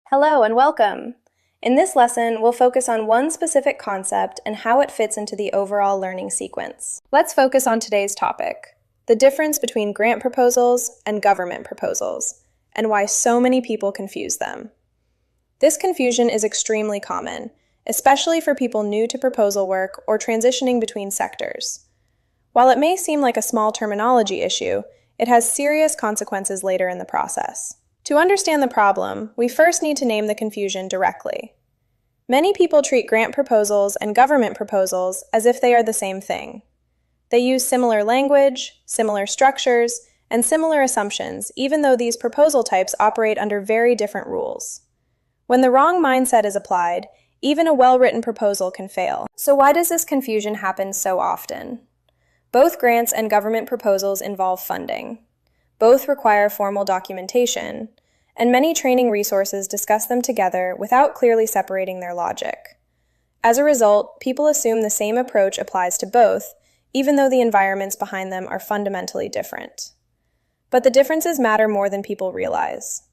Hello and welcome! In this lesson, we'll focus on one specific concept and how it fits into the overall learning sequence. Let's focus on today's topic, the difference between grant proposals and government proposals, and why so many people confuse them. This confusion is extremely common, especially for people new to proposal work or transitioning between sectors. While it may seem like a small terminology issue, it has serious consequences later in the process. To understand the problem, we first need to name the confusion directly. Many people treat grant proposals and government proposals as if they are the same thing. They use similar language, similar structures, and similar assumptions, even though these proposal types operate under very different rules. When the wrong mindset is applied, even a well-written proposal can fail. So why does this confusion happen so often? Both grants and government proposals involve funding. Both require formal documentation, and many training resources discuss them together without clearly separating their logic. As a result, people assume the same approach applies to both, even though the environments behind them are fundamentally different. But the differences matter more than people realize.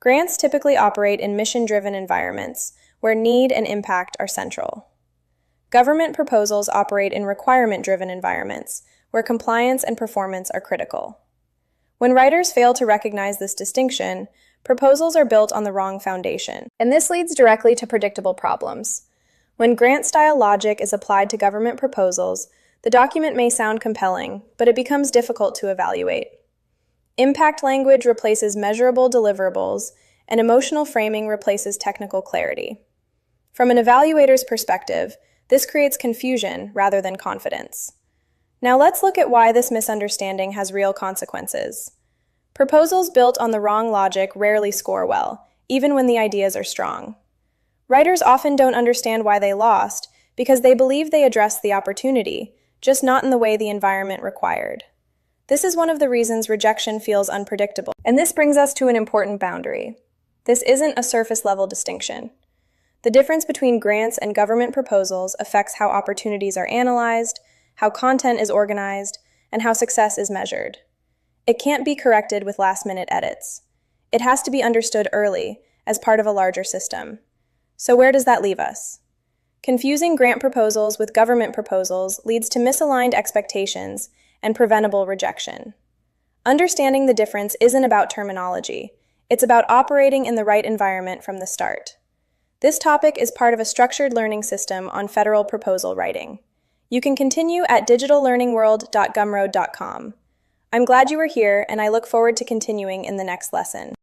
Grants typically operate in mission-driven environments, where need and impact are central. Government proposals operate in requirement-driven environments, where compliance and performance are critical. When writers fail to recognize this distinction, proposals are built on the wrong foundation, and this leads directly to predictable problems. When grant-style logic is applied to government proposals, the document may sound compelling, but it becomes difficult to evaluate. Impact language replaces measurable deliverables, and emotional framing replaces technical clarity. From an evaluator's perspective, this creates confusion rather than confidence. Now let's look at why this misunderstanding has real consequences. Proposals built on the wrong logic rarely score well, even when the ideas are strong. Writers often don't understand why they lost because they believe they addressed the opportunity, just not in the way the environment required. This is one of the reasons rejection feels unpredictable. And this brings us to an important boundary. This isn't a surface-level distinction. The difference between grants and government proposals affects how opportunities are analyzed, how content is organized, and how success is measured. It can't be corrected with last-minute edits. It has to be understood early, as part of a larger system. So where does that leave us? Confusing grant proposals with government proposals leads to misaligned expectations and preventable rejection. Understanding the difference isn't about terminology. It's about operating in the right environment from the start. This topic is part of a structured learning system on federal proposal writing. You can continue at digitallearningworld.gumroad.com. I'm glad you were here, and I look forward to continuing in the next lesson.